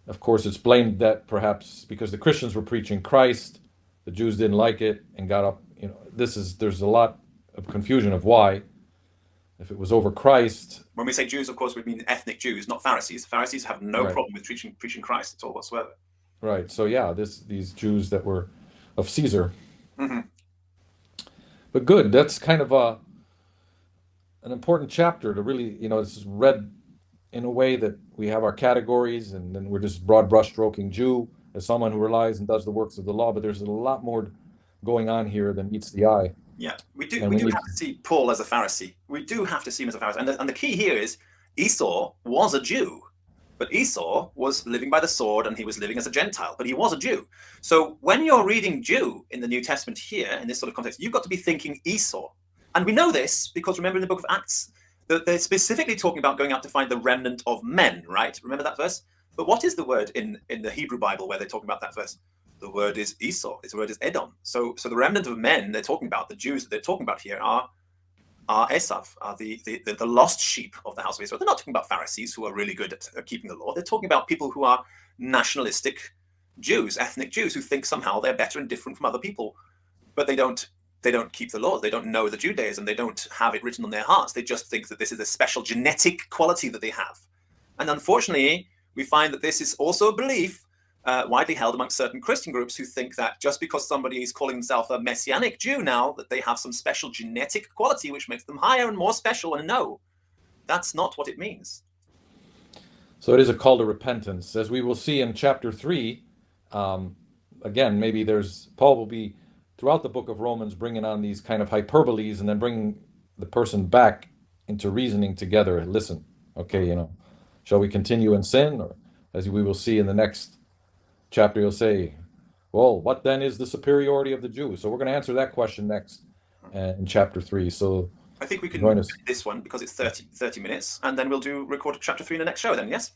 Of course, it's blamed that perhaps because the Christians were preaching Christ, the Jews didn't like it and got up. There's a lot of confusion of why. If it was over Christ, When we say Jews, of course, we mean ethnic Jews, not Pharisees. Pharisees have no right, problem with preaching Christ at all whatsoever. right. So yeah, these Jews that were of Caesar, Hmm. but good. That's kind of an important chapter to really, it's read in a way that we have our categories, and then we're just broad brushstroking Jew as someone who relies and does the works of the law. But there's a lot more going on here than meets the eye, Yeah, we do. and We we do need. have to see Paul as a Pharisee. We do have to see him as a Pharisee, and the key here is Esau was a Jew, but Esau was living by the sword, and he was living as a Gentile, but he was a Jew. So when you're reading Jew in the New Testament here, in this sort of context, you've got to be thinking Esau, and we know this because remember in the book of Acts that they're specifically talking about going out to find the remnant of men, right? Remember that verse? But what is the word in the Hebrew Bible where they're talking about that verse? The word is Esau. The word is Edom. So the remnant of men they're talking about, the Jews that they're talking about here are Esav, are the lost sheep of the house of Israel. They're not talking about Pharisees who are really good at keeping the law. They're talking about people who are nationalistic Jews, ethnic Jews, who think somehow they're better and different from other people, but they don't keep the law. They don't know the Judaism. They don't have it written on their hearts. They just think that this is a special genetic quality that they have. And unfortunately, we find that this is also a belief widely held amongst certain Christian groups who think that just because somebody is calling himself a Messianic Jew now, that they have some special genetic quality which makes them higher and more special. And no, that's not what it means. So it is a call to repentance, as we will see in chapter 3. Um, Again, maybe Paul will be throughout the book of Romans bringing on these kind of hyperboles and then bringing the person back into reasoning together. Listen, okay, shall we continue in sin? Or as we will see in the next chapter, he'll say, well, what then is the superiority of the Jews? So we're going to answer that question next in chapter 3. So I think we can join do us. this one because it's 30 minutes, and then we'll record chapter 3 in the next show then, yes?